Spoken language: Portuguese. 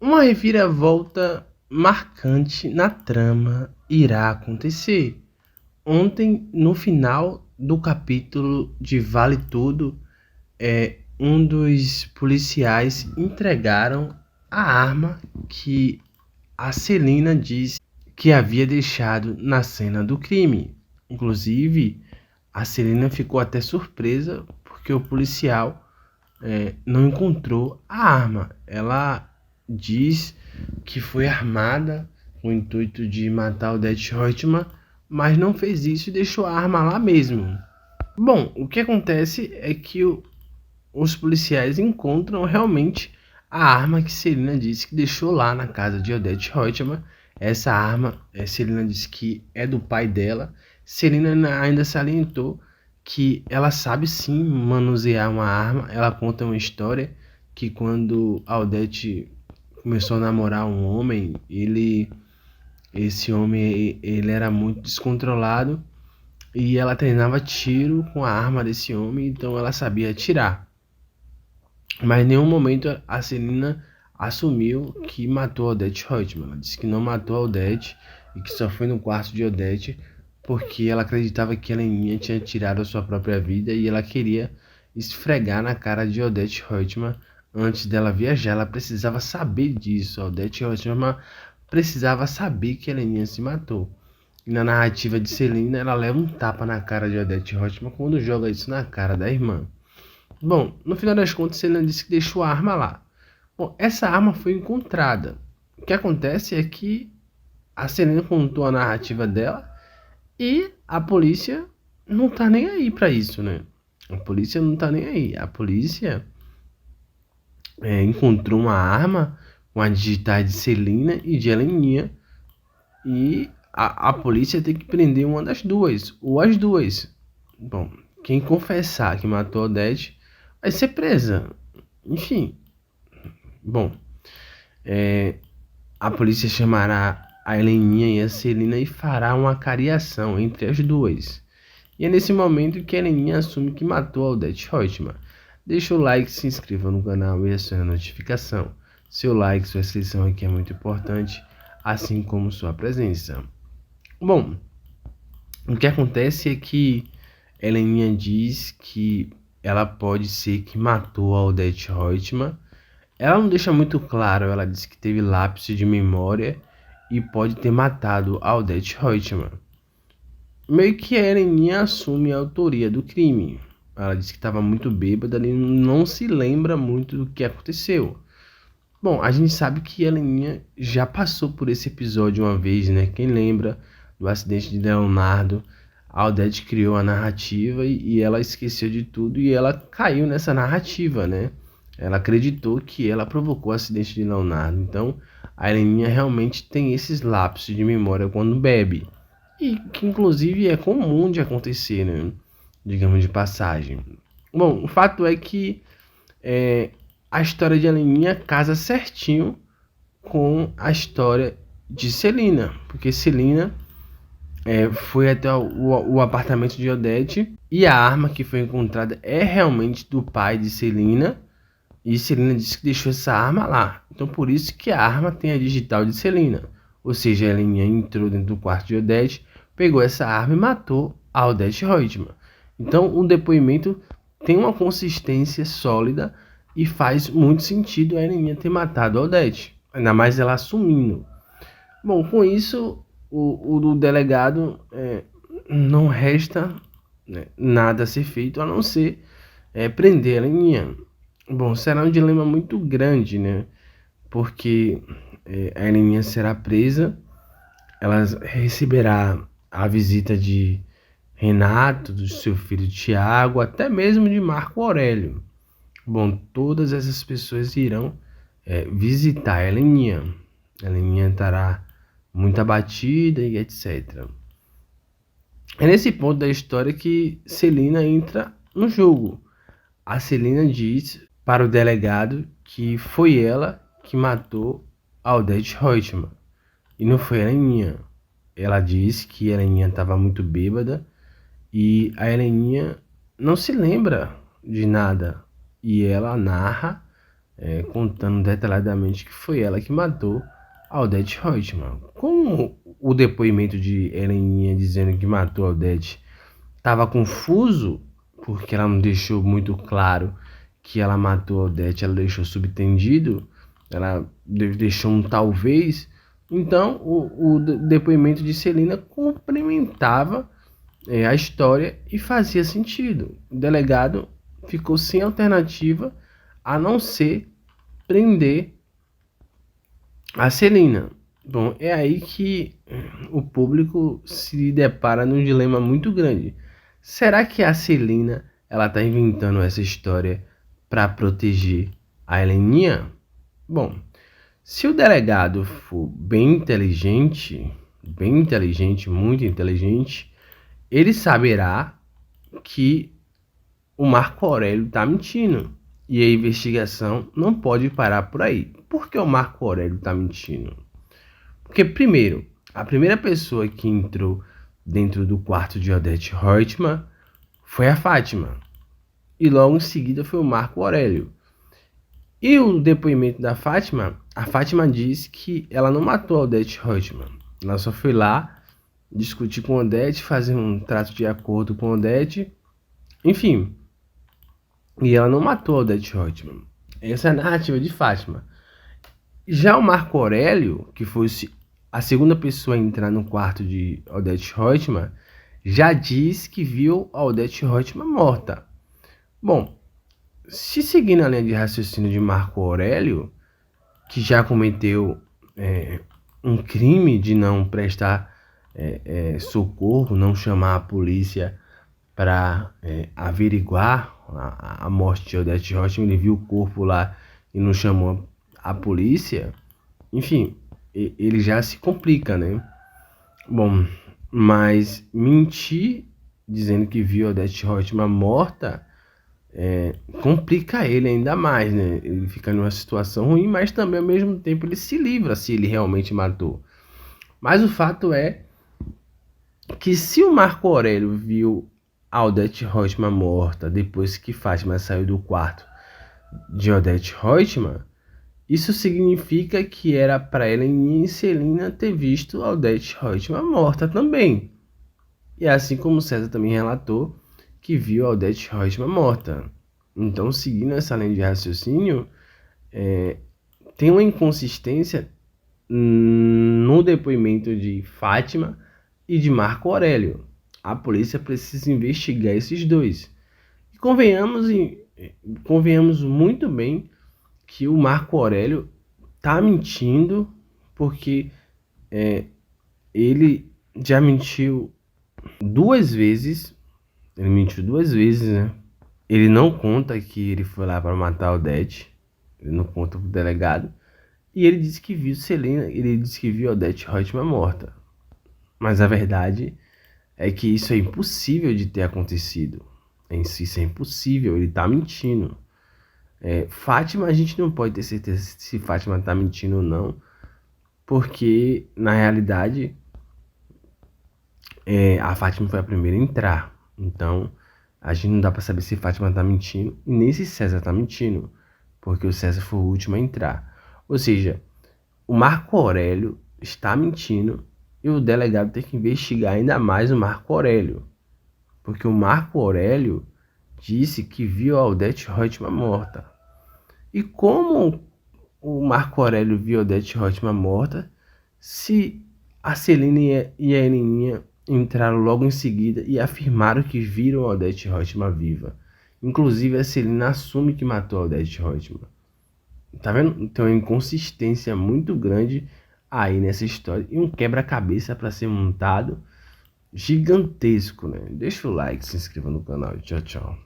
Uma reviravolta marcante na trama irá acontecer. Ontem, no final do capítulo de Vale Tudo, um dos policiais entregaram a arma que a Celina disse que havia deixado na cena do crime. Inclusive, a Celina ficou até surpresa porque o policial não encontrou a arma. Ela diz que foi armada com o intuito de matar o Det Reutemann, mas não fez isso e deixou a arma lá mesmo. Bom, o que acontece é que os policiais encontram realmente a arma que Celina disse que deixou lá na casa de Odete Reutemann. Essa arma, Celina disse que é do pai dela. Celina ainda salientou que ela sabe sim manusear uma arma. Ela conta uma história que quando a Odete começou a namorar um homem, esse homem ele era muito descontrolado e ela treinava tiro com a arma desse homem, então ela sabia atirar. Mas em nenhum momento a Celina assumiu que matou a Odete Reutemann. Ela disse que não matou a Odete e que só foi no quarto de Odete porque ela acreditava que a Heleninha tinha tirado a sua própria vida e ela queria esfregar na cara de Odete Reutemann antes dela viajar. Ela precisava saber disso. A Odete Reutemann precisava saber que a Heleninha se matou. E na narrativa de Celina, ela leva um tapa na cara de Odete Reutemann quando joga isso na cara da irmã. Bom, no final das contas, Celina disse que deixou a arma lá. Bom, essa arma foi encontrada. O que acontece é que a Celina contou a narrativa dela e a polícia não tá nem aí pra isso, né? A polícia não tá nem aí. A polícia encontrou uma arma com a digitais de Celina e de Heleninha e a polícia tem que prender uma das duas, ou as duas. Bom, quem confessar que matou a Odete vai ser presa. Enfim, bom, a polícia chamará a Heleninha e a Celina e fará uma cariação entre as duas. E é nesse momento que a Heleninha assume que matou a Odete Reutemann. Deixa o like, se inscreva no canal e acione a notificação. Seu like, sua inscrição aqui é muito importante, assim como sua presença. Bom, o que acontece é que Heleninha diz que ela pode ser que matou a Odete Reutemann. Ela não deixa muito claro, ela diz que teve lapso de memória e pode ter matado a Odete Reutemann. Meio que a Heleninha assume a autoria do crime. Ela diz que estava muito bêbada e não se lembra muito do que aconteceu. Bom, a gente sabe que a Heleninha já passou por esse episódio uma vez, né? Quem lembra do acidente de Leonardo? A Odete criou a narrativa e ela esqueceu de tudo e ela caiu nessa narrativa, né? Ela acreditou que ela provocou o acidente de Leonardo. Então, a Heleninha realmente tem esses lapsos de memória quando bebe. E que, inclusive, é comum de acontecer, né? Digamos de passagem. Bom, o fato é que a história de Heleninha casa certinho com a história de Celina. Porque Celina foi até o apartamento de Odete e a arma que foi encontrada é realmente do pai de Celina. E Celina disse que deixou essa arma lá. Então por isso que a arma tem a digital de Celina. Ou seja, a Heleninha entrou dentro do quarto de Odete, pegou essa arma e matou a Odete Reutemann. Então o depoimento tem uma consistência sólida e faz muito sentido a Heleninha ter matado a Odete. Ainda mais ela assumindo. Bom, com isso o delegado não resta nada a ser feito a não ser prender a Heleninha. Bom, será um dilema muito grande, né? Porque a Heleninha será presa, ela receberá a visita de Renato, do seu filho Tiago, até mesmo de Marco Aurélio. Bom, todas essas pessoas irão visitar a Heleninha. A Heleninha estará muito abatida e etc. É nesse ponto da história que Celina entra no jogo. A Celina diz para o delegado que foi ela que matou a Odete Reutemann e não foi a Heleninha. Ela diz que a Heleninha estava muito bêbada e a Heleninha não se lembra de nada. E ela narra contando detalhadamente que foi ela que matou a Odete Roitman. Como o depoimento de Heleninha dizendo que matou a Odete estava confuso, porque ela não deixou muito claro que ela matou a Odete, ela deixou subtendido, ela deixou um talvez. Então, o depoimento de Celina complementava a história e fazia sentido. O delegado ficou sem alternativa a não ser prender a Celina. Bom, é aí que o público se depara num dilema muito grande. Será que a Celina ela está inventando essa história para proteger a Heleninha? Bom, se o delegado for bem inteligente, muito inteligente, ele saberá que o Marco Aurélio está mentindo. E a investigação não pode parar por aí. Por que o Marco Aurélio está mentindo? Porque, primeiro, a primeira pessoa que entrou dentro do quarto de Odete Roitman foi a Fátima. E logo em seguida foi o Marco Aurélio. E o depoimento da Fátima, a Fátima disse que ela não matou a Odete Roitman. Ela só foi lá discutir com a Odete, fazer um trato de acordo com a Odete. Enfim, e ela não matou a Odete Roitman. Essa é a narrativa de Fátima. Já o Marco Aurélio, que foi a segunda pessoa a entrar no quarto de Odete Roitman, já disse que viu a Odete Roitman morta. Bom, se seguir na linha de raciocínio de Marco Aurélio, que já cometeu um crime de não prestar socorro, não chamar a polícia para averiguar a morte de Odete Roitman, ele viu o corpo lá e não chamou a polícia, enfim, ele já se complica, né? Bom, mas mentir dizendo que viu Odete Roitman morta complica ele ainda mais, né? Ele fica numa situação ruim, mas também ao mesmo tempo ele se livra se ele realmente matou. Mas o fato é que se o Marco Aurélio viu a Odete Roitman morta depois que Fátima saiu do quarto de Odete Roitman, isso significa que era para Heleninha e Celina ter visto a Odete Roitman morta também. E assim como César também relatou que viu a Odete Roitman morta. Então, seguindo essa linha de raciocínio, tem uma inconsistência no depoimento de Fátima e de Marco Aurélio. A polícia precisa investigar esses dois. E convenhamos muito bem que o Marco Aurélio tá mentindo, porque ele já mentiu 2 vezes. Ele mentiu 2 vezes, né? Ele não conta que ele foi lá para matar a Odete. Ele não conta pro delegado. E ele disse que viu Celina, ele disse que viu a Odete Roitman morta. Mas a verdade é que isso é impossível de ter acontecido. Em si, isso é impossível, ele tá mentindo. Fátima, a gente não pode ter certeza se Fátima tá mentindo ou não, porque na realidade a Fátima foi a primeira a entrar. Então a gente não dá para saber se Fátima tá mentindo e nem se César tá mentindo, porque o César foi o último a entrar. Ou seja, o Marco Aurélio está mentindo e o delegado tem que investigar ainda mais o Marco Aurélio, porque o Marco Aurélio disse que viu a Odete Roitman morta. E como o Marco Aurélio viu a Odete Roitman morta, se a Celina e a Heleninha entraram logo em seguida e afirmaram que viram a Odete Roitman viva? Inclusive a Celina assume que matou a Odete Roitman. Tá vendo? Tem uma inconsistência muito grande aí nessa história e um quebra-cabeça para ser montado gigantesco, né? Deixa o like, se inscreva no canal. Tchau, tchau.